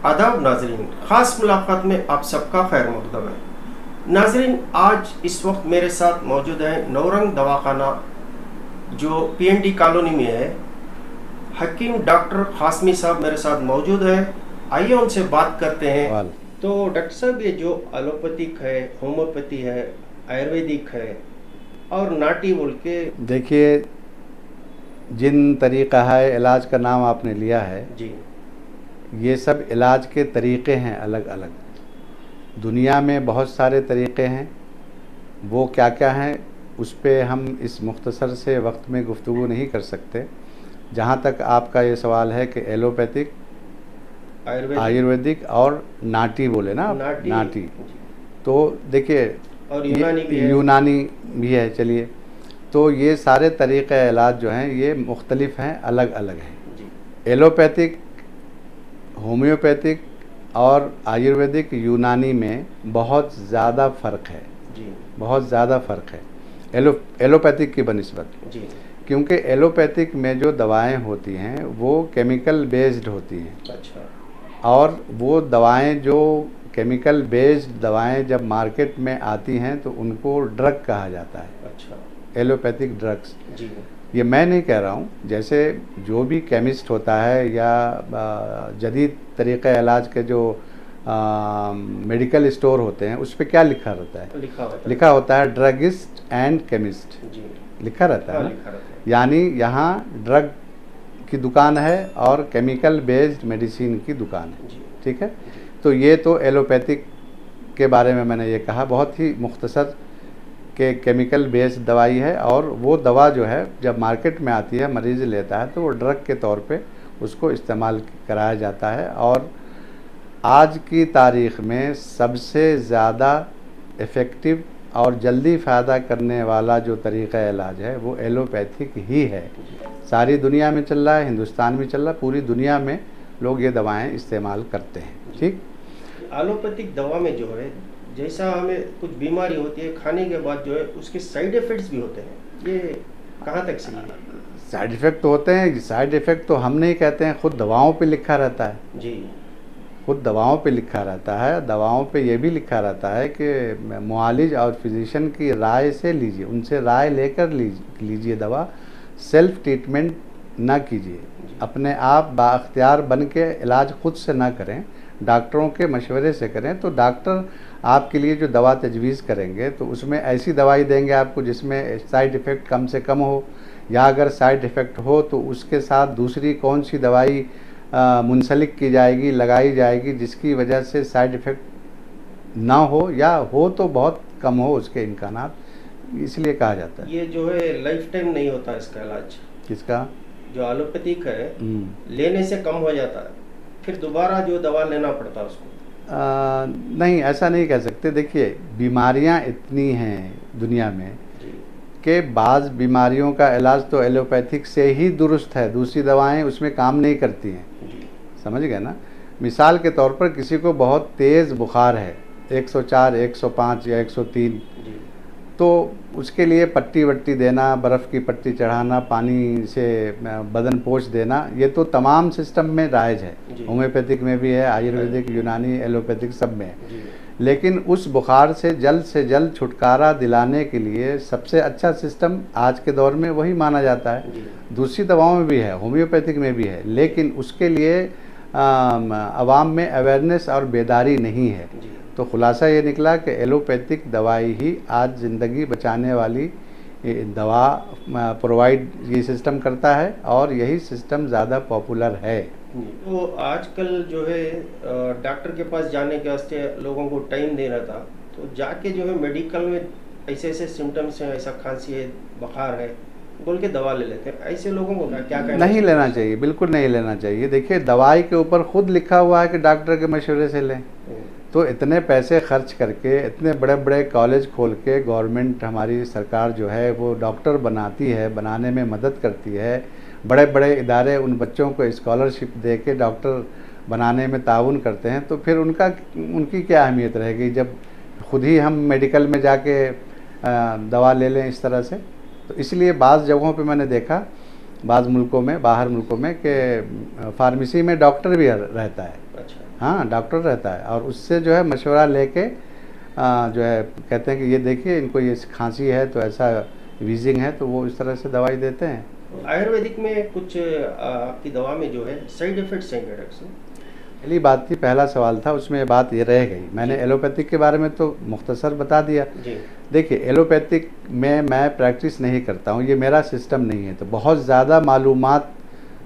आदाब नाजरीन, ख़ास मुलाकात में आप सबका खैर मक़दम है। नाजरीन, आज इस वक्त मेरे साथ मौजूद है नौरंग दवाखाना जो PND कॉलोनी में है। हकीम डॉक्टर कासमी साहब मेरे साथ मौजूद है। आइए उनसे बात करते हैं। तो डॉक्टर साहब, ये जो एलोपैथिक है, होम्योपैथी है, आयुर्वेदिक है और नाटी बोल के, देखिए जिन तरीक़ा है इलाज का नाम आपने लिया है जी, ये सब इलाज के तरीक़े हैं अलग अलग। दुनिया में बहुत सारे तरीक़े हैं, वो क्या क्या हैं उस पे हम इस मुख्तसर से वक्त में गुफ्तगू नहीं कर सकते। जहाँ तक आपका ये सवाल है कि एलोपैथिक, आयुर्वेदिक और नाटी बोले ना, नाटी तो देखिए, और यूनानी भी है। चलिए, तो ये सारे तरीक़े इलाज जो हैं ये मुख्तलिफ हैं, अलग अलग हैं। एलोपैथिक, होम्योपैथिक और आयुर्वेदिक यूनानी में बहुत ज़्यादा फ़र्क है जी, बहुत ज़्यादा फ़र्क है एलोपैथिक की बनिस्बत। जी, क्योंकि एलोपैथिक में जो दवाएं होती हैं वो केमिकल बेस्ड होती हैं। अच्छा, और वो दवाएं जो केमिकल बेस्ड दवाएं जब मार्केट में आती हैं तो उनको ड्रग कहा जाता है। अच्छा, एलोपैथिक ड्रग्स। जी, ये मैं नहीं कह रहा हूँ, जैसे जो भी केमिस्ट होता है या जदीद तरीक़े इलाज के जो मेडिकल स्टोर होते हैं उस पर क्या लिखा रहता है? लिखा होता है ड्रगिस्ट एंड केमिस्ट, लिखा रहता है ना। यानी यहाँ ड्रग की दुकान है और केमिकल बेस्ड मेडिसिन की दुकान है। ठीक है, तो ये तो एलोपैथिक के बारे में मैंने ये कहा, बहुत ही मुख्तसर के केमिकल बेस्ड दवाई है। और वो दवा जो है जब मार्केट में आती है, मरीज़ लेता है तो वो ड्रग के तौर पे उसको इस्तेमाल कराया जाता है। और आज की तारीख़ में सबसे ज़्यादा इफ़ेक्टिव और जल्दी फ़ायदा करने वाला जो तरीक़ा इलाज है वो एलोपैथिक ही है। सारी दुनिया में चल रहा है, हिंदुस्तान में चल रहा है, पूरी दुनिया में लोग ये दवाएं इस्तेमाल करते हैं। ठीक, एलोपैथिक दवा में जो है, जैसा हमें कुछ बीमारी होती है खाने के बाद जो है उसके साइड इफ़ेक्ट्स भी होते हैं, ये कहाँ तक सही है? साइड इफ़ेक्ट तो होते हैं। साइड इफ़ेक्ट तो हम नहीं कहते हैं, खुद दवाओं पे लिखा रहता है जी, खुद दवाओं पे लिखा रहता है। दवाओं पे ये भी लिखा रहता है कि मुआलिज और फिजिशियन की राय से लीजिए, उनसे राय लेकर लीजिए दवा। सेल्फ ट्रीटमेंट ना कीजिए, अपने आप बाख्तियार बन के इलाज खुद से ना करें, डॉक्टरों के मशवरे से करें। तो डॉक्टर आपके लिए जो दवा तजवीज़ करेंगे तो उसमें ऐसी दवाई देंगे आपको जिसमें साइड इफ़ेक्ट कम से कम हो, या अगर साइड इफ़ेक्ट हो तो उसके साथ दूसरी कौन सी दवाई मुंसलिक की जाएगी, लगाई जाएगी, जिसकी वजह से साइड इफ़ेक्ट ना हो, या हो तो बहुत कम हो उसके इम्कानात, इसलिए कहा जाता है। ये जो है लाइफ टाइम नहीं होता इसका इलाज। किसका? जो एलोपैथिक है, लेने से कम हो जाता है, फिर दोबारा जो दवा लेना पड़ता है उसको। नहीं, ऐसा नहीं कह सकते। देखिए, बीमारियां इतनी हैं दुनिया में कि बाज़ बीमारियों का इलाज तो एलोपैथिक से ही दुरुस्त है, दूसरी दवाएं उसमें काम नहीं करती हैं। समझ गए ना। मिसाल के तौर पर किसी को बहुत तेज़ बुखार है, 104, 105 या 103, तो उसके लिए पट्टी वट्टी देना, बर्फ़ की पट्टी चढ़ाना, पानी से बदन पोंछ देना, ये तो तमाम सिस्टम में राइज है। होम्योपैथिक में भी है, आयुर्वेदिक, यूनानी, एलोपैथिक सब में है। लेकिन उस बुखार से जल्द छुटकारा दिलाने के लिए सबसे अच्छा सिस्टम आज के दौर में वही माना जाता है। दूसरी दवाओं में भी है, होम्योपैथिक में भी है, लेकिन उसके लिए आवाम में अवेयरनेस और बेदारी नहीं है। तो ख़ुलासा ये निकला कि एलोपैथिक दवाई ही आज ज़िंदगी बचाने वाली दवा प्रोवाइड ये सिस्टम करता है, और यही सिस्टम ज़्यादा पॉपुलर है। तो आजकल जो है डॉक्टर के पास जाने के वास्ते लोगों को टाइम दे रहा था, तो जाके जो है मेडिकल में ऐसे ऐसे सिम्टम्स हैं, ऐसा खांसी है, बुखार है बोल के दवा ले लेते हैं। ऐसे लोगों को क्या कहना नहीं लेना चाहिए, बिल्कुल नहीं लेना चाहिए। देखिए, दवाई के ऊपर खुद लिखा हुआ है कि डॉक्टर के मशवरे से लें। तो इतने पैसे खर्च करके, इतने बड़े बड़े कॉलेज खोल के गवर्नमेंट, हमारी सरकार जो है वो डॉक्टर बनाती है, बनाने में मदद करती है। बड़े बड़े इदारे उन बच्चों को स्कॉलरशिप दे के डॉक्टर बनाने में ताउन करते हैं, तो फिर उनकी क्या अहमियत रहेगी जब खुद ही हम मेडिकल में जाके दवा ले लें इस तरह से। तो इसलिए बाज़ जगहों पे मैंने देखा, बाज़ मुल्कों में, बाहर मुल्कों में, कि फार्मेसी में डॉक्टर भी रहता है। अच्छा। हाँ, डॉक्टर रहता है और उससे जो है मशवरा लेके जो है कहते हैं कि ये देखिए इनको ये खांसी है तो ऐसा वीजिंग है, तो वो इस तरह से दवाई देते हैं। आयुर्वेदिक में कुछ आपकी दवा में जो है साइड इफेक्ट्स हैं क्या डॉक्टर साहब? पहली बात थी, पहला सवाल था उसमें बात ये रह गई। मैंने एलोपैथिक के बारे में तो मुख्तसर बता दिया। जी देखिए, एलोपैथिक में मैं प्रैक्टिस नहीं करता हूँ, ये मेरा सिस्टम नहीं है, तो बहुत ज़्यादा मालूमात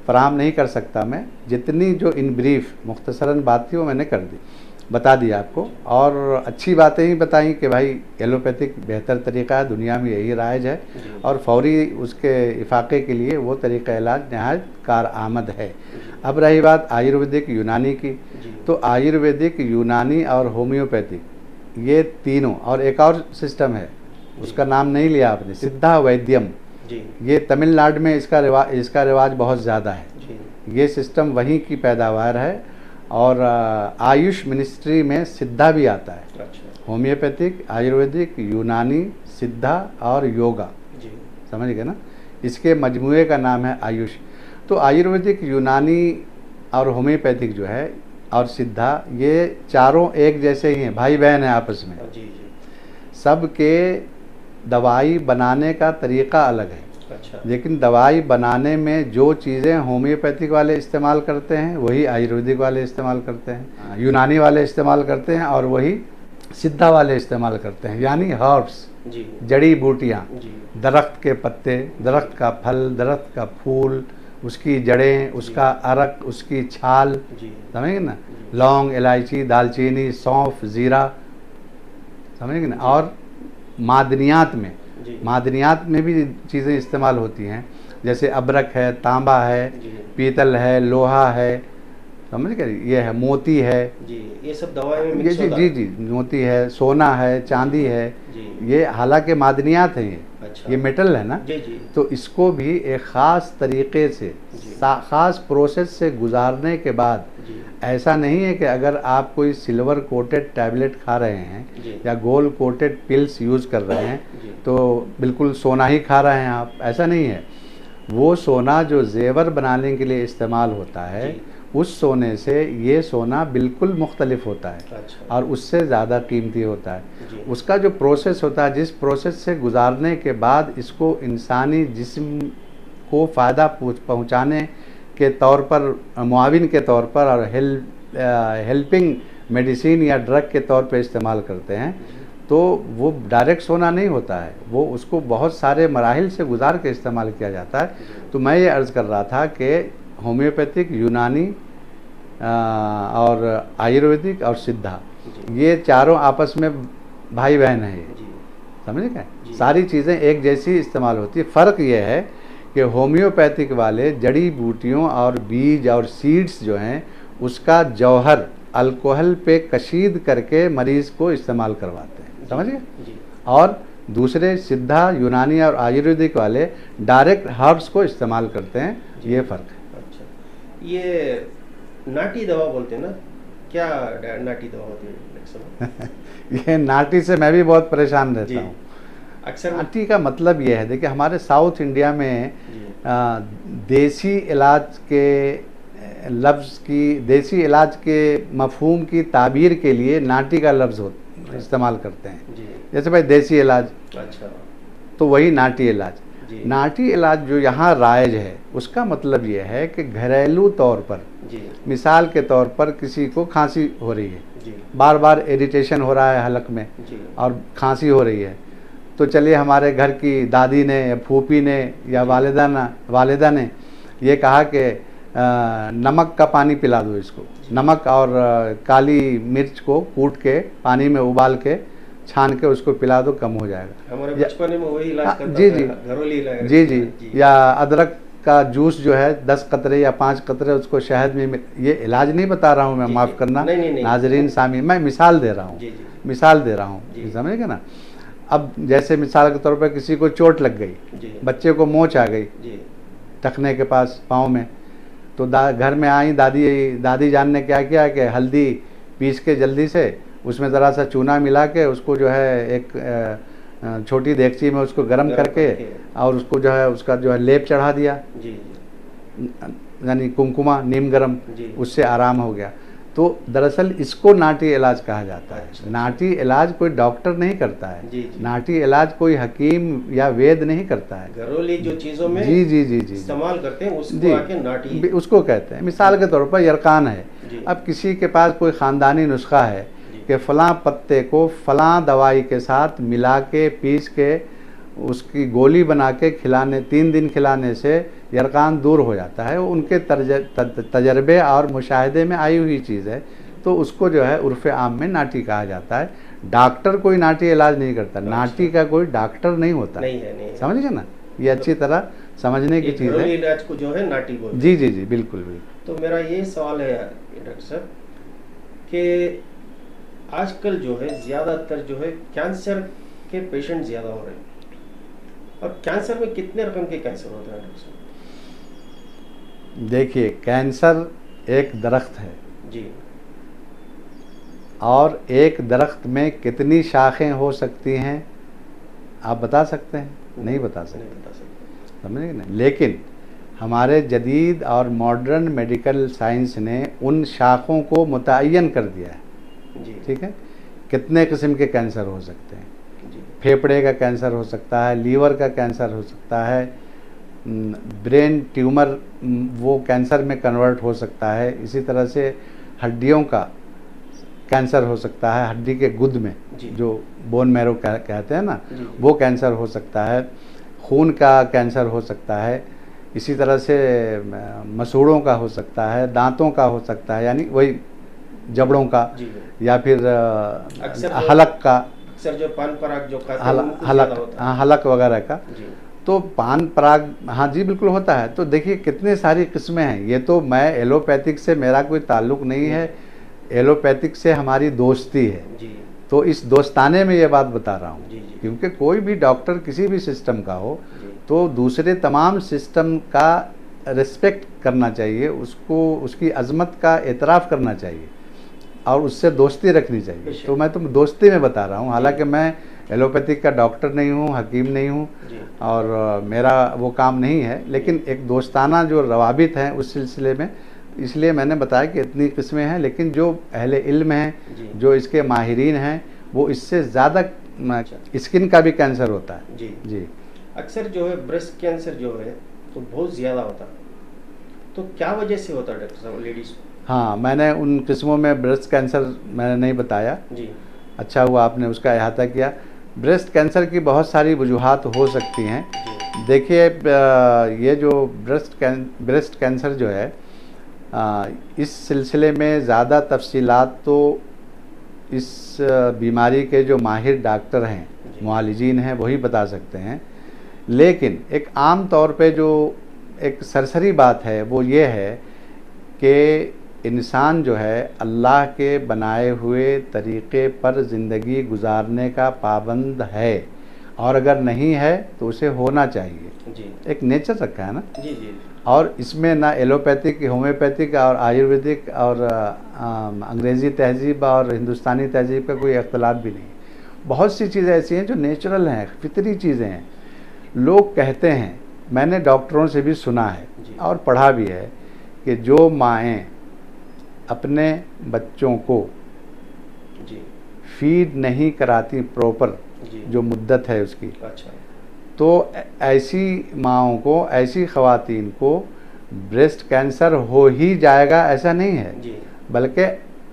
फराहम नहीं कर सकता मैं। जितनी जो इन ब्रीफ मुख्तसरन बात थी वो मैंने कर दी, बता दिया आपको, और अच्छी बातें ही बताई कि भाई एलोपैथिक बेहतर तरीका है, दुनिया में यही राइज है और फौरी उसके इफाक़े के लिए वो तरीक़ा इलाज नहायत कारआमद है। अब रही बात आयुर्वेदिक यूनानी की, तो आयुर्वेदिक यूनानी और होम्योपैथिक ये तीनों, और एक और सिस्टम है उसका नाम नहीं लिया आपने, सिद्धा वैद्यम, ये तमिलनाडु में इसका रिवाज बहुत ज़्यादा है। ये सिस्टम वहीं की पैदावार है और आयुष मिनिस्ट्री में सिद्धा भी आता है। अच्छा। होम्योपैथिक, आयुर्वेदिक, यूनानी, सिद्धा और योगा, समझ गए ना, इसके मजमूए का नाम है आयुष। तो आयुर्वेदिक, यूनानी और होम्योपैथिक जो है और सिद्धा, ये चारों एक जैसे ही हैं, भाई बहन हैं आपस में। सब के दवाई बनाने का तरीक़ा अलग है। अच्छा। लेकिन दवाई बनाने में जो चीज़ें होम्योपैथिक वाले इस्तेमाल करते हैं वही आयुर्वेदिक वाले इस्तेमाल करते हैं, यूनानी वाले इस्तेमाल करते हैं और वही सिद्धा वाले इस्तेमाल करते हैं। यानी हर्ब्स, जड़ी बूटियाँ, दरख्त के पत्ते, दरख्त का फल, दरख्त का फूल, उसकी जड़ें, उसका अरक, उसकी छाल, समझेंगे ना, लौंग, इलायची, दालचीनी, सौंफ, ज़ीरा, समझेंगे ना। और मादनियात में भी चीज़ें इस्तेमाल होती हैं, जैसे अबरक है, तांबा है, पीतल है, लोहा है, समझ गए, ये है मोती है, ये सब दवाई में मिक्स होता है। जी, मोती है, सोना है, चांदी है, ये हालांकि मादनियात हैं, ये मेटल है ना। तो इसको भी एक ख़ास तरीक़े से, ख़ास प्रोसेस से गुजारने के बाद, ऐसा नहीं है कि अगर आप कोई सिल्वर कोटेड टैबलेट खा रहे हैं या गोल्ड कोटेड पिल्स यूज़ कर रहे हैं तो बिल्कुल सोना ही खा रहे हैं आप, ऐसा नहीं है। वो सोना जो जेवर बनाने के लिए इस्तेमाल होता है, उस सोने से ये सोना बिल्कुल मुख्तलिफ होता है। अच्छा। और उससे ज़्यादा कीमती होता है। उसका जो प्रोसेस होता है, जिस प्रोसेस से गुजारने के बाद इसको इंसानी जिस्म को फ़ायदा पहुँचाने के तौर पर, मुआविन के तौर पर और हेल्पिंग मेडिसिन या ड्रग के तौर पे इस्तेमाल करते हैं, तो वो डायरेक्ट सोना नहीं होता है, वो उसको बहुत सारे मराहिल से गुजार के इस्तेमाल किया जाता है। तो मैं ये अर्ज़ कर रहा था कि होम्योपैथिक, यूनानी और आयुर्वेदिक और सिद्धा, ये चारों आपस में भाई बहन हैं, समझ गए। सारी चीज़ें एक जैसी इस्तेमाल होती है। फ़र्क ये है कि होम्योपैथिक वाले जड़ी बूटियों और बीज और सीड्स जो हैं उसका जौहर अल्कोहल पे कशीद करके मरीज़ को इस्तेमाल करवाते हैं, समझ गए। और दूसरे सिद्धा, यूनानी और आयुर्वेदिक वाले डायरेक्ट हर्ब्स को इस्तेमाल करते हैं, ये फ़र्क है। अच्छा, ये नाटी दवा बोलते हैं ना, क्या नाटी दवा होती है? ये नाटी से मैं भी बहुत परेशान रहता हूँ। अक्सर नाटी का मतलब ये है, देखिए हमारे साउथ इंडिया में देसी इलाज के लफ्ज़ की, देसी इलाज के मफहूम की ताबीर के लिए नाटी का लफ्ज़ इस्तेमाल करते हैं। जैसे भाई देसी इलाज, अच्छा, तो वही नाटी इलाज। नाटी इलाज जो यहाँ राइज है उसका मतलब ये है कि घरेलू तौर पर, मिसाल के तौर पर किसी को खांसी हो रही है, बार बार इरिटेशन हो रहा है हलक में और खांसी हो रही है, तो चलिए हमारे घर की दादी ने या फूफी ने या वालिदा ने ये कहा कि नमक का पानी पिला दो इसको, नमक और काली मिर्च को कूट के पानी में उबाल के छान के उसको पिला दो, कम हो जाएगा। हमारे बचपन में वही इलाज करता था, घरेलू इलाज। जी। या अदरक का जूस जो है 10 कतरे या 5 कतरे उसको शहद में, ये इलाज नहीं बता रहा हूँ मैं, माफ़ करना नाजरीन सामी, मैं मिसाल दे रहा हूँ, समझेगा ना। अब जैसे मिसाल के तौर पर किसी को चोट लग गई, बच्चे को मोच आ गई टखने के पास पाँव में, तो घर में आई दादी जान ने क्या किया कि हल्दी पीस के जल्दी से उसमें ज़रा सा चूना मिला के उसको जो है एक छोटी देगची में उसको गर्म करके और उसको जो है उसका जो है लेप चढ़ा दिया, यानी कुमकुमा नीम गरम, उससे आराम हो गया। तो दरअसल इसको नाटी इलाज कहा जाता है। अच्छा। नाटी इलाज कोई डॉक्टर नहीं करता है, जी, जी। नाटी इलाज कोई हकीम या वैद्य नहीं करता है। घरेलू जो चीजों में जी जी जी जी इस्तेमाल करते हैं उसको जी आके नाटी उसको कहते हैं। मिसाल के तौर पर यरकान है, जी। अब किसी के पास कोई ख़ानदानी नुस्खा है जी। कि फ़लाँ पत्ते को फ़लाँ दवाई के साथ मिला के पीस के उसकी गोली बना के खिलाने 3 दिन खिलाने से यरकान दूर हो जाता है। वो उनके तजर्बे और मुशाहिदे में आई हुई चीज़ है, तो उसको जो है उर्फ़ आम में नाटी कहा जाता है। डॉक्टर कोई नाटी इलाज नहीं करता, नाटी का कोई डॉक्टर नहीं होता, नहीं है। समझ गए ना, ये अच्छी तरह समझने की चीज़ घरेलू है। इलाज को जो है नाटी बोलते हैं। जी जी जी बिल्कुल बिल्कुल। तो मेरा ये सवाल है डॉक्टर साहब कि आजकल जो है ज़्यादातर जो है कैंसर के पेशेंट ज़्यादा हो रहे हैं, और कैंसर में कितने रकम के कैंसर होते हैं डॉक्टर साहब? देखिए, कैंसर एक दरख्त है जी। और एक दरख्त में कितनी शाखें हो सकती हैं आप बता सकते हैं? नहीं बता सकते, नहीं बता सकते। समझे ना। लेकिन हमारे जदीद और मॉडर्न मेडिकल साइंस ने उन शाखों को मुतय्यन कर दिया है। जी। ठीक है, कितने किस्म के कैंसर हो सकते हैं। जी। फेफड़े का कैंसर हो सकता है, लीवर का कैंसर हो सकता है, ब्रेन ट्यूमर वो कैंसर में कन्वर्ट हो सकता है। इसी तरह से हड्डियों का कैंसर हो सकता है, हड्डी के गुद में जी। जो बोन मैरो कहते हैं ना, जी। वो कैंसर हो सकता है। खून का कैंसर हो सकता है, इसी तरह से मसूड़ों का हो सकता है, दांतों का हो सकता है, यानी वही जबड़ों का, जी। या फिर अक्सर हलक का, अक्सर जो पान पराग जो खाते हैं उनको ज़्यादा हलक, होता है। हाँ हलक वगैरह का। जी। तो पान पराग, हाँ जी बिल्कुल होता है। तो देखिए कितने सारी किस्में हैं। ये तो मैं एलोपैथिक से मेरा कोई ताल्लुक़ नहीं है, एलोपैथिक से हमारी दोस्ती है, जी। तो इस दोस्ताने में ये बात बता रहा हूँ। जी, जी। क्योंकि कोई भी डॉक्टर किसी भी सिस्टम का हो जी। तो दूसरे तमाम सिस्टम का रिस्पेक्ट करना चाहिए, उसको उसकी अज़मत का एतराफ़ करना चाहिए और उससे दोस्ती रखनी चाहिए। तो मैं तुम दोस्ती में बता रहा हूँ, हालांकि मैं एलोपैथिक का डॉक्टर नहीं हूँ, हकीम नहीं हूँ, और मेरा वो काम नहीं है, लेकिन एक दोस्ताना जो रवाबित हैं उस सिलसिले में, इसलिए मैंने बताया कि इतनी किस्में हैं। लेकिन जो अहले इल्म हैं, जो इसके माहिरीन हैं, वो इससे ज़्यादा स्किन का भी कैंसर होता है। जी। जी। अक्सर जो है ब्रेस्ट कैंसर जो है तो बहुत ज़्यादा होता है, तो क्या वजह से होता है डॉक्टर साहब लेडीज़? हाँ, मैंने उन किस्मों में ब्रेस्ट कैंसर मैंने नहीं बताया। जी। अच्छा हुआ आपने उसका अहाता किया। ब्रेस्ट कैंसर की बहुत सारी वजूहात हो सकती हैं। देखिए, ये जो ब्रेस्ट कैंसर जो है, इस सिलसिले में ज़्यादा तफसीलात तो इस बीमारी के जो माहिर डॉक्टर हैं, मुआलिजीन हैं, वही बता सकते हैं। लेकिन एक आम तौर पे जो एक सरसरी बात है वो ये है कि इंसान जो है अल्लाह के बनाए हुए तरीक़े पर ज़िंदगी गुजारने का पाबंद है, और अगर नहीं है तो उसे होना चाहिए। जी। एक नेचर रखा है ना। जी जी। और इसमें ना एलोपैथिक, होम्योपैथिक और आयुर्वेदिक और अंग्रेज़ी तहजीब और हिंदुस्तानी तहजीब का कोई अख्तलाफ भी नहीं। बहुत सी चीज़ें ऐसी हैं जो नेचुरल हैं, फितरी चीज़ें हैं। लोग कहते हैं, मैंने डॉक्टरों से भी सुना है और पढ़ा भी है, कि जो माएँ अपने बच्चों को जी। फीड नहीं कराती प्रॉपर, जो मुद्दत है उसकी, अच्छा, तो ऐसी माओं को, ऐसी ख़वातीन को ब्रेस्ट कैंसर हो ही जाएगा ऐसा नहीं है जी। बल्कि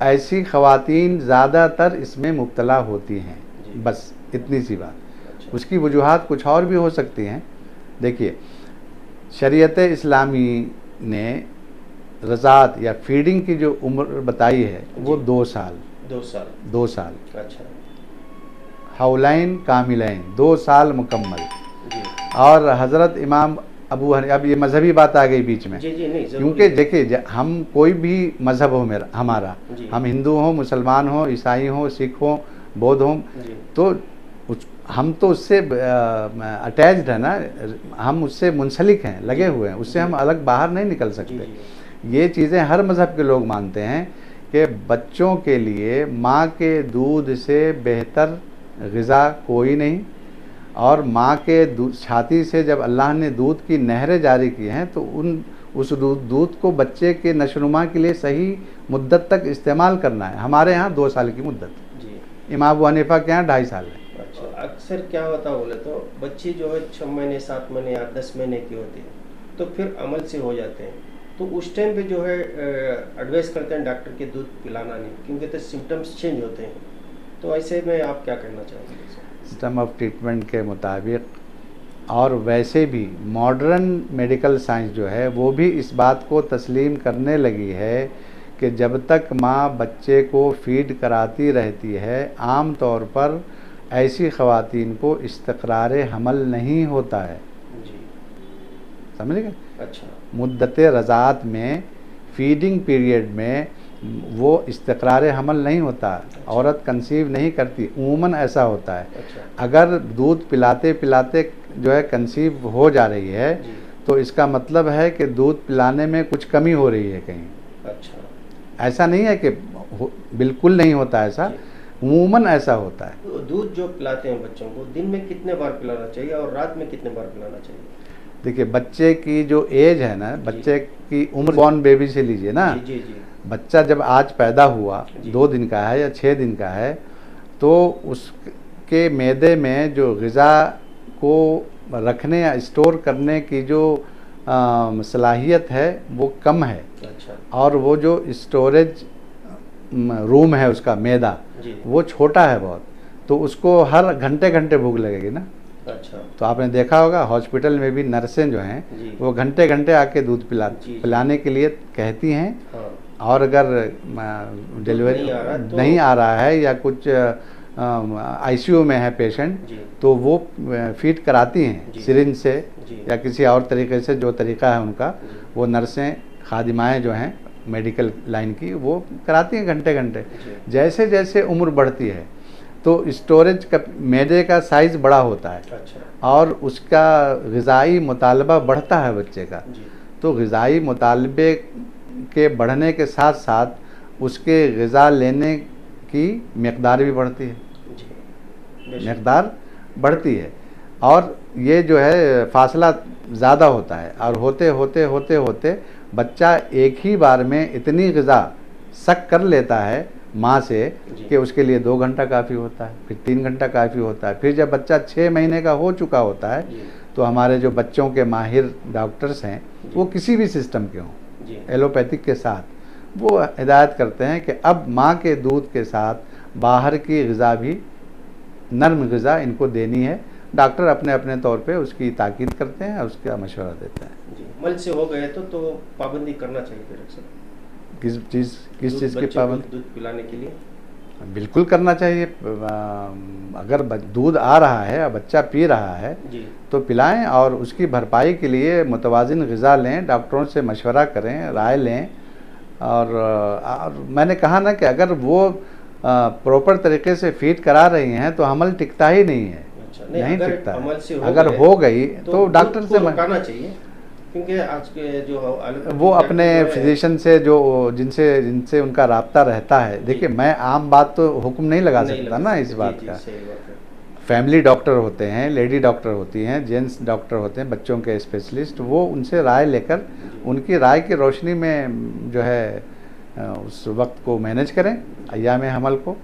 ऐसी ख़वातीन ज़्यादातर इसमें मुब्तला होती हैं, बस इतनी सी बात। अच्छा। उसकी वजूहात कुछ और भी हो सकती हैं। देखिए, शरीयत इस्लामी ने रज़ात या फीडिंग की जो उम्र बताई है वो 2 साल। 2 साल। अच्छा। हौलैन कामिलैन, 2 साल मुकम्मल। जी। और हज़रत इमाम अबू हनीफा, अब ये मजहबी बात आ गई बीच में। जी जी, नहीं, क्योंकि देखिए, हम कोई भी मज़हब हो हमारा, हम हिंदू हों, मुसलमान हों, ईसाई हों, सिख हों, बौद्ध हों, तो हम तो उससे अटैच्ड है ना, हम उससे मुंसलिक हैं, लगे हुए हैं, उससे हम अलग बाहर नहीं निकल सकते। ये चीज़ें हर मज़हब के लोग मानते हैं कि बच्चों के लिए माँ के दूध से बेहतर ग़िज़ा कोई नहीं, और माँ के छाती से जब अल्लाह ने दूध की नहरें जारी की हैं तो उस दूध को बच्चे के नशोनुमा के लिए सही मुद्दत तक इस्तेमाल करना है। हमारे यहाँ 2 साल की मुद्दत है जी। इमाम अबू हनीफा के यहाँ 2.5 साल है। अच्छा, अक्सर क्या होता बोले तो बच्चे जो है 6 महीने 7 महीने या 10 महीने की होती है तो फिर अमल से हो जाते हैं, तो उस टाइम पे जो है एडवाइस करते हैं डॉक्टर के दूध पिलाना नहीं, क्योंकि तो सिम्टम्स चेंज होते हैं, तो ऐसे में आप क्या करना चाहेंगे? सिस्टम ऑफ ट्रीटमेंट के मुताबिक और वैसे भी मॉडर्न मेडिकल साइंस जो है वो भी इस बात को तस्लीम करने लगी है कि जब तक माँ बच्चे को फीड कराती रहती है आम तौर पर ऐसी ख़वातीन को इस्तक़रार हमल नहीं होता है। जी। समझ गए? अच्छा। मुद्दत रज़ात में फीडिंग पीरियड में वो इस्तक़रार हमल नहीं होता। अच्छा। औरत कंसीव नहीं करती, उमूमन ऐसा होता है। अच्छा। अगर दूध पिलाते पिलाते जो है कंसीव हो जा रही है जी। तो इसका मतलब है कि दूध पिलाने में कुछ कमी हो रही है कहीं। अच्छा। ऐसा नहीं है कि बिल्कुल नहीं होता ऐसा, उमूमन ऐसा होता है। तो दूध जो पिलाते हैं बच्चों को दिन में कितने बार पिलाना चाहिए और रात में कितने बार पिलाना चाहिए? देखिए, बच्चे की जो एज है ना, बच्चे की उम्र, बॉर्न बेबी से लीजिए ना, जी जी जी। बच्चा जब आज पैदा हुआ 2 दिन का है या 6 दिन का है तो उसके मैदे में जो ग़िज़ा को रखने या स्टोर करने की जो सलाहियत है वो कम है। अच्छा। और वो जो स्टोरेज रूम है उसका मैदा वो छोटा है बहुत, तो उसको हर घंटे घंटे भूख लगेगी ना। अच्छा। तो आपने देखा होगा हॉस्पिटल में भी नर्सें जो हैं वो घंटे घंटे आके दूध पिलाने के लिए कहती हैं। हाँ। और अगर डिलीवरी नहीं आ रहा है या कुछ आईसीयू में है पेशेंट तो वो फीड कराती हैं सिरिंज से या किसी और तरीके से, जो तरीका है उनका, वो नर्सें खादिमाएँ जो हैं मेडिकल लाइन की वो कराती हैं घंटे घंटे। जैसे जैसे उम्र बढ़ती है तो स्टोरेज का मैदे का साइज़ बड़ा होता है। अच्छा। और उसका ग़िज़ाई मुतालबा बढ़ता है बच्चे का। तो ग़िज़ाई मुतालबे के बढ़ने के साथ साथ उसके ग़िज़ा लेने की मकदार भी बढ़ती है, मकदार बढ़ती है। और ये जो है फासला ज़्यादा होता है और होते होते होते होते बच्चा एक ही बार में इतनी ग़िज़ा सक कर लेता है माँ से कि उसके लिए 2 घंटा काफ़ी होता है, फिर 3 घंटा काफ़ी होता है। फिर जब बच्चा 6 महीने का हो चुका होता है तो हमारे जो बच्चों के माहिर डॉक्टर्स हैं वो किसी भी सिस्टम के हों, एलोपैथिक के साथ, वो हिदायत करते हैं कि अब माँ के दूध के साथ बाहर की ग़िज़ा भी, नर्म ग़िज़ा इनको देनी है। डॉक्टर अपने अपने तौर पे उसकी ताकीद करते हैं और उसका मशवरा देते हैं। जी। मल से हो गए तो पाबंदी करना चाहिए फिर अक्सर? किस चीज़ की पाबंदी? दूध पिलाने के लिए बिल्कुल करना चाहिए। अगर दूध आ रहा है और बच्चा पी रहा है तो पिलाएं और उसकी भरपाई के लिए मुतवाज़िन ग़िज़ा लें, डॉक्टरों से मशवरा करें, राय लें। और मैंने कहा ना कि अगर वो प्रॉपर तरीके से फीड करा रही हैं तो हमल टिकता ही नहीं है। अच्छा, नहीं टिकता है। अमल से अगर हो गई तो डॉक्टर से रुकाना चाहिए, क्योंकि आज के जो वो अपने फिजिशियन से जो जिनसे उनका राब्ता रहता है। देखिए, मैं आम बात तो हुक्म नहीं लगा सकता ना इस बात का। फैमिली डॉक्टर होते हैं, लेडी डॉक्टर होती हैं, जेंट्स डॉक्टर होते हैं, बच्चों के स्पेशलिस्ट, वो उनसे राय लेकर उनकी राय की रोशनी में जो है उस वक्त को मैनेज करें, अय्याम हमल को।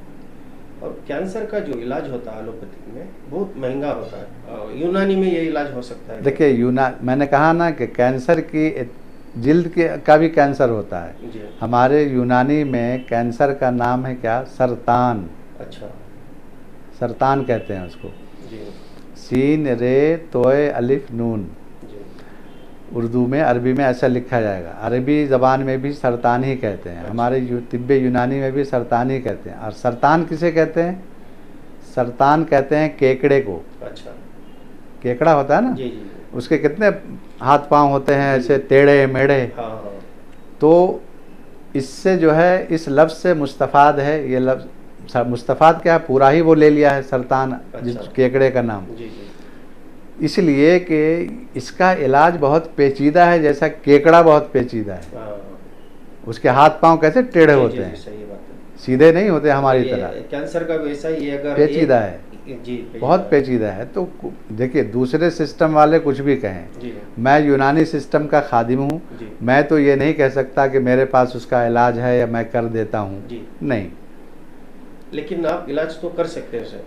और कैंसर का जो इलाज होता है एलोपैथिक में बहुत महंगा होता है, यूनानी में ये इलाज हो सकता है? देखिए, मैंने कहा ना कि कैंसर की जिल्द का भी कैंसर होता है। हमारे यूनानी में कैंसर का नाम है क्या? सरतान। अच्छा। सरतान कहते हैं उसको। सीन रे तोय अलिफ नून। उर्दू में, अरबी में ऐसा लिखा जाएगा। अरबी ज़बान में भी सरतान ही कहते हैं। हमारे तिब्बे यूनानी में भी सरतान ही कहते हैं। और सरतान किसे कहते हैं? सरतान कहते हैं केकड़े को। अच्छा। केकड़ा होता है ना, जी जी। उसके कितने हाथ पांव होते हैं, ऐसे टेढ़े मेढ़े। हाँ। तो इससे जो है, इस लफ्ज़ से मुस्तफ़ाद है, ये लफ्ज़ मुस्तफ़ाद क्या है, पूरा ही वो ले लिया है सरतान। अच्छा। केकड़े का नाम जी जी। इसलिए कि इसका इलाज बहुत पेचीदा है, जैसा केकड़ा बहुत पेचीदा है। उसके हाथ पांव कैसे टेढ़े होते हैं, सही बात है, सीधे नहीं होते हमारी तरह। कैंसर का वैसा ही, अगर पेचीदा है। जी बहुत पेचीदा है। तो देखिए, दूसरे सिस्टम वाले कुछ भी कहें, जी मैं यूनानी सिस्टम का खादिम हूँ, जी मैं तो ये नहीं कह सकता कि मेरे पास उसका इलाज है या मैं कर देता हूँ, जी। नहीं। लेकिन आप इलाज तो कर सकते हैं उसे।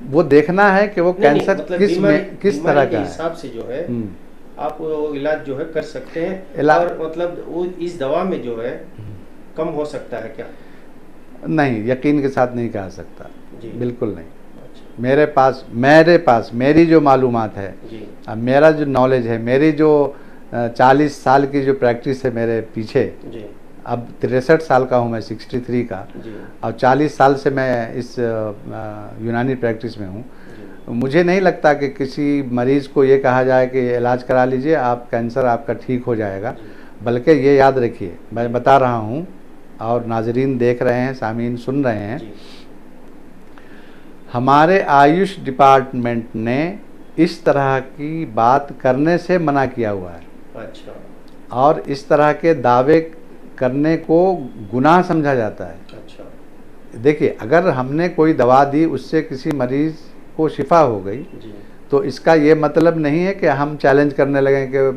वो देखना है कि वो नहीं कैंसर मतलब किस बीमारी में किस बीमारी तरह के का है। हिसाब से जो है हम्म, आप वो इलाज जो है कर सकते हैं। इला- और मतलब वो इस दवा में जो है कम हो सकता है क्या? नहीं, यकीन के साथ नहीं कहा सकता, जी बिल्कुल नहीं। अच्छा मेरे पास मेरी जो मालूमात है, जी अब मेरा जो नॉलेज है, मेरी जो 40 साल की जो प्रैक्टिस है मेरे पीछे, जी अब 63 साल का हूँ मैं, 63 का। जी अब 40 साल से मैं इस यूनानी प्रैक्टिस में हूँ। जी मुझे नहीं लगता कि किसी मरीज़ को ये कहा जाए कि इलाज करा लीजिए, आप कैंसर आपका ठीक हो जाएगा। जी बल्कि ये याद रखिए, मैं बता रहा हूँ और नाजरीन देख रहे हैं, सामीन सुन रहे हैं, जी हमारे आयुष डिपार्टमेंट ने इस तरह की बात करने से मना किया हुआ है अच्छा और इस तरह के दावे करने को गुनाह समझा जाता है। अच्छा देखिए, अगर हमने कोई दवा दी, उससे किसी मरीज़ को शिफा हो गई, जी तो इसका ये मतलब नहीं है कि हम चैलेंज करने लगें कि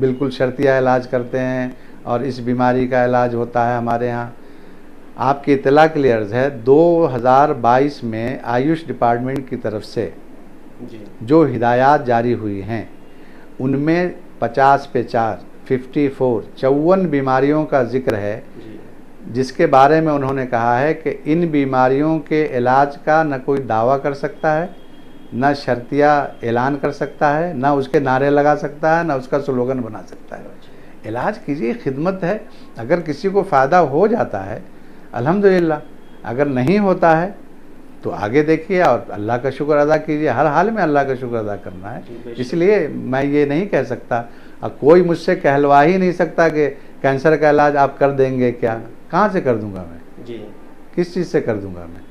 बिल्कुल शर्तिया इलाज करते हैं और इस बीमारी का इलाज होता है हमारे यहाँ। आपकी इत्तला क्लियर है, 2022 में आयुष डिपार्टमेंट की तरफ से जी जो हिदायत जारी हुई हैं, उनमें 50 पे 4 54 बीमारियों का जिक्र है, जी जिसके बारे में उन्होंने कहा है कि इन बीमारियों के इलाज का न कोई दावा कर सकता है, न शर्तिया ऐलान कर सकता है, न उसके नारे लगा सकता है, न उसका स्लोगन बना सकता है। अच्छा इलाज कीजिए, खिदमत है। अगर किसी को फ़ायदा हो जाता है अल्हम्दुलिल्लाह, अगर नहीं होता है तो आगे देखिए और अल्लाह का शुक्र अदा कीजिए। हर हाल में अल्लाह का शुक्र अदा करना है। जी, बेशक। इसलिए मैं ये नहीं कह सकता, और कोई मुझसे कहलवा ही नहीं सकता कि कैंसर का इलाज आप कर देंगे क्या। कहाँ से कर दूंगा मैं, जी किस चीज़ से कर दूंगा मैं?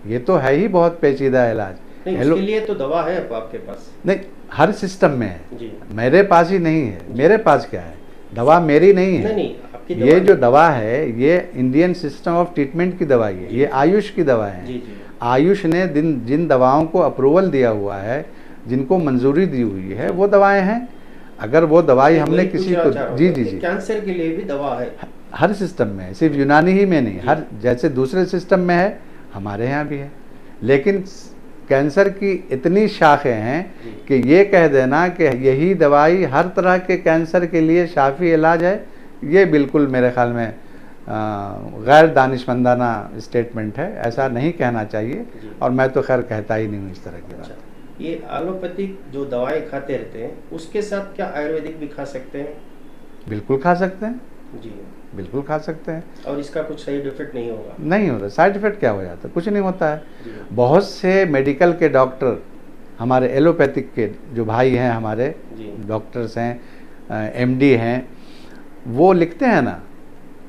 ये तो है ही बहुत पेचीदा इलाज। नहीं उसके लिए तो दवा है आपके पास। नहीं, हर सिस्टम में है, जी मेरे पास ही नहीं है। मेरे पास क्या है, दवा मेरी नहीं है। नहीं आपकी ये दवा जो दवा है, ये इंडियन सिस्टम ऑफ ट्रीटमेंट की दवाई है, ये आयुष की दवा है। जी जी आयुष ने जिन दवाओं को अप्रूवल दिया हुआ है, जिनको मंजूरी दी हुई है, वो दवाएं हैं। अगर वो दवाई हमने वही किसी पूछना को चाह रहा हूँ जी कि जी जी कैंसर के लिए भी दवा है। हर सिस्टम में है, सिर्फ यूनानी ही में नहीं, जी। हर जैसे दूसरे सिस्टम में है, हमारे यहाँ भी है। लेकिन कैंसर की इतनी शाखें हैं जी। कि ये कह देना कि यही दवाई हर तरह के कैंसर के लिए शाफी इलाज है, ये बिल्कुल मेरे ख्याल में गैर दानिशमंदाना स्टेटमेंट है। ऐसा नहीं कहना चाहिए, जी। और मैं तो खैर कहता ही नहीं हूँ इस तरह की अच्छा बात। ये एलोपैथिक जो दवाएं खाते रहते हैं उसके साथ क्या आयुर्वेदिक भी खा सकते हैं? बिल्कुल खा सकते हैं, जी बिल्कुल खा सकते हैं। और इसका कुछ साइड इफेक्ट नहीं होगा? नहीं होता, साइड इफेक्ट क्या हो जाता है, कुछ नहीं होता है। जी बहुत से मेडिकल के डॉक्टर, हमारे एलोपैथिक के जो भाई हैं, हमारे जी डॉक्टर्स हैं, एमडी हैं, वो लिखते हैं ना,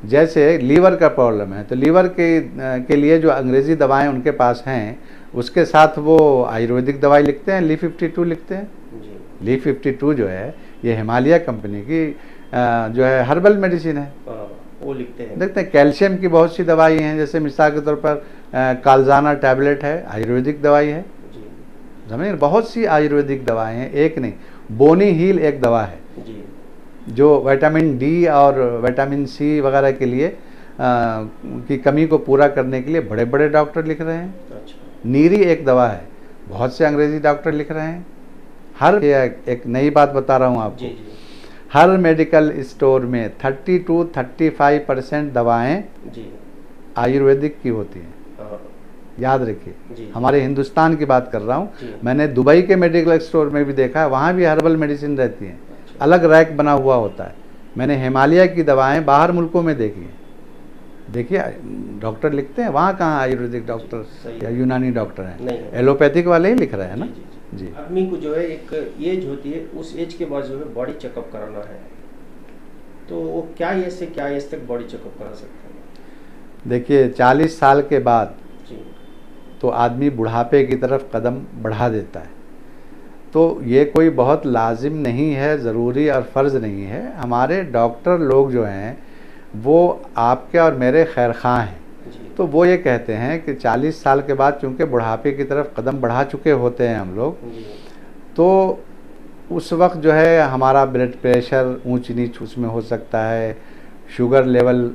जैसे लीवर का प्रॉब्लम है तो लीवर के लिए जो अंग्रेज़ी दवाएं उनके पास हैं, उसके साथ वो आयुर्वेदिक दवाई लिखते हैं, ली-52 लिखते हैं। जी ली-52 जो है, ये हिमालय कंपनी की जो है हर्बल मेडिसिन है। वो लिखते हैं। देखते हैं, कैल्शियम की बहुत सी दवाई हैं, जैसे मिसाल के तौर पर कालजाना टैबलेट है, आयुर्वेदिक दवाई है। जी समझे, बहुत सी आयुर्वेदिक दवाएं हैं, एक नहीं। बोनी हील एक दवा है जी जो विटामिन डी और विटामिन सी वगैरह के लिए की कमी को पूरा करने के लिए बड़े बड़े डॉक्टर लिख रहे हैं। अच्छा नीरी एक दवा है, बहुत से अंग्रेजी डॉक्टर लिख रहे हैं। हर एक नई बात बता रहा हूँ आपको, जी जी हर मेडिकल स्टोर में 30 to 35% दवाएं जी आयुर्वेदिक की होती हैं। हाँ, याद रखिए, जी हमारे हिंदुस्तान की बात कर रहा हूँ। जी। मैंने दुबई के मेडिकल स्टोर में भी देखा है, वहाँ भी हर्बल मेडिसिन रहती हैं, अच्छा। अलग रैक बना हुआ होता है। मैंने हिमालय की दवाएं बाहर मुल्कों में देखी हैं। देखिए, डॉक्टर लिखते हैं, वहाँ कहाँ आयुर्वेदिक डॉक्टर सही या है। यूनानी डॉक्टर नहीं हैं, है। एलोपैथिक वाले ही लिख रहे हैं ना। जी, जी आदमी को जो है एक एज होती है, उस एज के बाद जो है बॉडी चेकअप कराना है, तो वो क्या एज से क्या एज तक बॉडी चेकअप करा सकते हैं? देखिए, 40 साल के बाद जी तो आदमी बुढ़ापे की तरफ कदम बढ़ा देता है। तो ये कोई बहुत लाजिम नहीं है, ज़रूरी और फ़र्ज़ नहीं है। हमारे डॉक्टर लोग जो हैं वो आपके और मेरे खैर ख़्वाह हैं। जी। तो वो ये कहते हैं कि 40 साल के बाद चूँकि बुढ़ापे की तरफ कदम बढ़ा चुके होते हैं हम लोग, जी। तो उस वक्त जो है हमारा ब्लड प्रेशर ऊंच नीच उसमें हो सकता है, शुगर लेवल,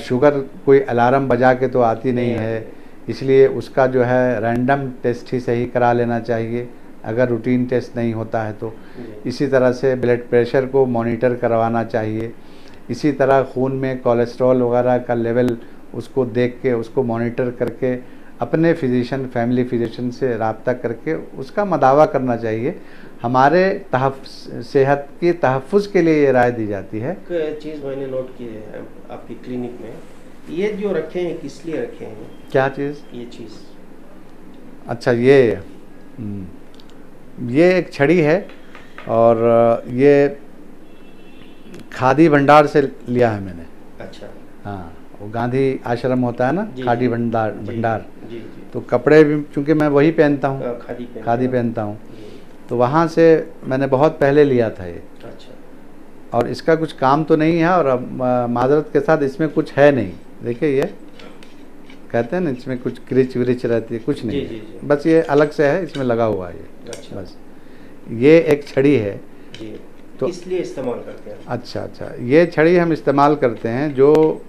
शुगर कोई अलार्म बजा के तो आती नहीं है, इसलिए उसका जो है रैंडम टेस्ट ही सही करा लेना चाहिए अगर रूटीन टेस्ट नहीं होता है तो। जी। इसी तरह से ब्लड प्रेशर को मॉनिटर करवाना चाहिए। इसी तरह खून में कोलेस्ट्रॉल वगैरह का लेवल उसको देख के, उसको मॉनिटर करके अपने फिजिशियन, फैमिली फिजिशियन से रब्ता करके उसका मदावा करना चाहिए। हमारे सेहत की तहफ़्फ़ुज़ के लिए ये राय दी जाती है। एक चीज़ मैंने नोट की है आपकी क्लिनिक में, ये जो रखे हैं किस लिए रखे हैं? क्या चीज़? ये चीज़। अच्छा, ये एक छड़ी है और ये खादी भंडार से लिया है मैंने। अच्छा। हाँ, वो गांधी आश्रम होता है ना, जी, खादी जी, भंडार जी, भंडार। जी, जी। तो कपड़े भी चूँकि मैं वही पहनता हूँ, खादी पहनता हूँ, जी। तो वहाँ से मैंने बहुत पहले लिया था ये। अच्छा। और इसका कुछ काम तो नहीं है, और माजरत के साथ इसमें कुछ है नहीं। देखिए, ये कहते हैं ना इसमें कुछ क्रिच विरिच रहती है, कुछ नहीं जी, है। जी, जी। बस ये अलग से है, इसमें लगा हुआ है ये। अच्छा। बस ये एक छड़ी है। जी। तो किस लिए इस्तेमाल करते हैं? अच्छा, ये छड़ी हम इस्तेमाल करते हैं जो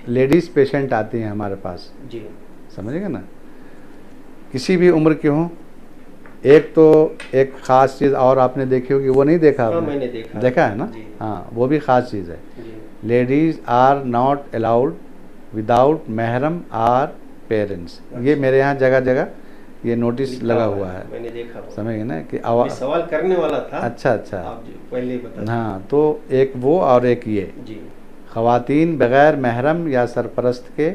लेडीज़ पेशेंट आती हैं हमारे पास, जी। समझेंगे ना, किसी भी उम्र की हों। एक तो एक ख़ास चीज़ और आपने देखी होगी, वो नहीं देखा हाँ, आपने? मैंने देखा है ना? जी। हाँ, वो भी ख़ास चीज़ है। जी। Ladies are not allowed without महरम आर पेरेंट्स। ये मेरे यहाँ जगह जगह ये नोटिस लिखा लगा हुआ है, मैंने देखा वो। समझे ना कि मैं सवाल करने वाला था। अच्छा। आप जो पहले ही बता। हाँ, तो एक वो और एक ये, जी। ख़वातीन बग़ैर महरम या सरपरस्त के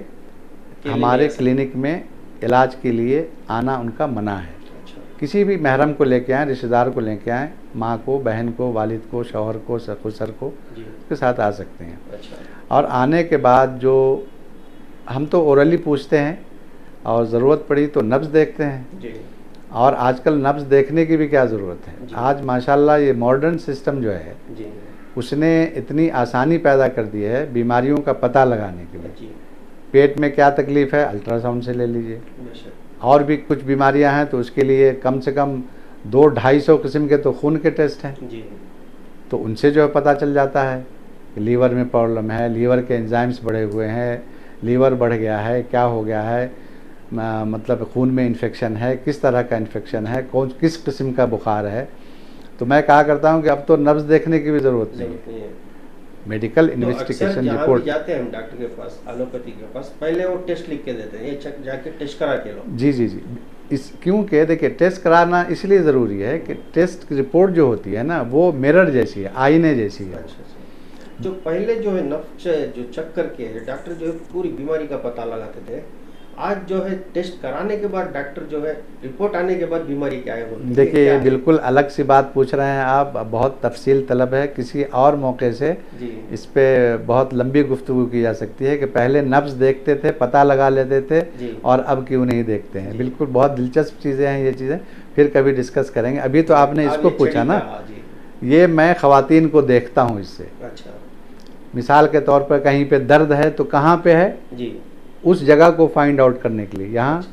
हमारे नहीं आ सकती। क्लिनिक में इलाज के लिए आना उनका मना है। अच्छा। किसी भी महरम को लेके आएँ, रिश्तेदार को लेके आएँ, माँ को, बहन को, वालिद को, शौहर को, ससुर को, जी। उसके साथ आ सकते हैं। अच्छा। और आने के बाद जो हम तो ओरली पूछते हैं, और ज़रूरत पड़ी तो नब्ज़ देखते हैं। जी। और आजकल नब्ज़ देखने की भी क्या ज़रूरत है, जी। आज माशाल्लाह ये मॉडर्न सिस्टम जो है जी। उसने इतनी आसानी पैदा कर दी है बीमारियों का पता लगाने के लिए। जी। पेट में क्या तकलीफ़ है, अल्ट्रासाउंड से ले लीजिए। बेशक। और भी कुछ बीमारियां हैं तो उसके लिए कम से कम 200-250 किस्म के तो खून के टेस्ट हैं, जी। तो उनसे जो है पता चल जाता है कि लीवर में प्रॉब्लम है, लीवर के एंजाइम्स बढ़े हुए हैं, लीवर बढ़ गया है, क्या हो गया है, मतलब खून में इन्फेक्शन है, किस तरह का इन्फेक्शन है, किस किस्म का बुखार है। तो मैं कहा करता हूं कि अब तो नब्ज़ देखने की भी ज़रूरत नहीं है, मेडिकल तो अक्सर इन्वेस्टिगेशन जहाँ भी रिपोर्ट। जाते हैं हम डॉक्टर के पास, एलोपैथी के पास, पहले वो टेस्ट लिख के देते हैं, ये जाके टेस्ट करा के लो। जी। इस क्योंकि देखिए, टेस्ट कराना इसलिए ज़रूरी है कि टेस्ट की रिपोर्ट जो होती है ना, वो मिरर जैसी है, आईने जैसी है। अच्छा। जो पहले जो है नफ्स जो चेक करके डॉक्टर जो है पूरी बीमारी का पता लगाते थे, आज जो है टेस्ट कराने के बाद डॉक्टर जो है रिपोर्ट आने के बाद बीमारी क्या है बोलते हैं। देखिए, क्या ये है? बिल्कुल अलग सी बात पूछ रहे हैं आप, बहुत तफसील तलब है, किसी और मौके से जी। इस पे बहुत लंबी गुफ्तगू की जा सकती है कि पहले नब्ज़ देखते थे, पता लगा लेते थे, जी। और अब क्यों नहीं देखते हैं। जी। बिल्कुल बहुत दिलचस्प चीज़ें हैं ये चीज़ें, फिर कभी डिस्कस करेंगे। अभी तो आपने आप इसको ये पूछा छड़ी ना, का, जी। ये मैं ख़वातीन को देखता हूँ इससे। अच्छा। मिसाल के तौर पर कहीं पे दर्द है तो कहाँ पे है, जी। उस जगह को फाइंड आउट करने के लिए, हाँ।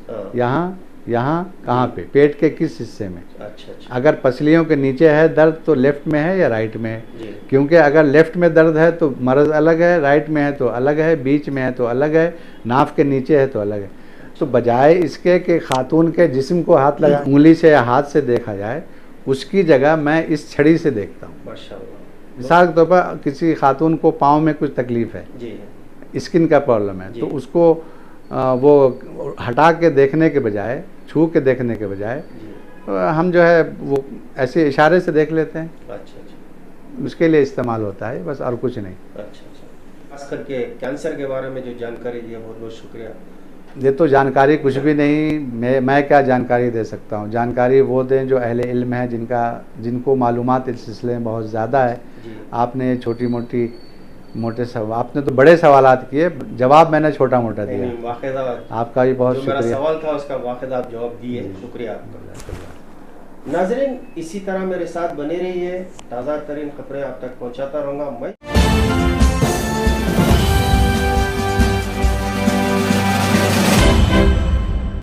यहाँ कहाँ पे, पेट के किस हिस्से में। अच्छा। अगर पसलियों के नीचे है दर्द तो लेफ्ट में है या राइट में है, जी। क्योंकि अगर लेफ्ट में दर्द है तो मर्ज़ अलग है, राइट में है तो अलग है, बीच में है तो अलग है, नाफ के नीचे है तो अलग है। तो बजाय इसके कि खातून के जिस्म को हाथ लगा उंगली से या हाथ से देखा जाए, उसकी जगह मैं इस छड़ी से देखता हूँ। माशाअल्लाह। मिसाल के तौर पर किसी खातून को पाँव में कुछ तकलीफ़ है, जी। स्किन का प्रॉब्लम है, जी। तो उसको वो हटा के देखने के बजाय, छू के देखने के बजाय, जी। हम जो है वो ऐसे इशारे से देख लेते हैं। अच्छा। उसके लिए इस्तेमाल होता है बस, और कुछ नहीं। अच्छा। खास करके कैंसर के बारे में जो जानकारी दी है, बहुत बहुत शुक्रिया। ये तो जानकारी कुछ भी नहीं, मैं क्या जानकारी दे सकता हूँ। जानकारी वो दें जो अहले इल्म है, जिनको मालूमात इस सिलसिले में बहुत ज़्यादा है। जी। आपने छोटी मोटे सवाल, आपने तो बड़े सवालात किए, जवाब मैंने छोटा मोटा दिया। नहीं, वाक़िदा आपका भी बहुत जो मेरा शुक्रिया। सवाल था उसका वाक़िदा आप जवाब दिए, शुक्रिया आपका। नाज़रीन, इसी तरह मेरे साथ बने रहिए, ताज़ा तरीन खबरें आप तक पहुँचाता रहूँगा मैं।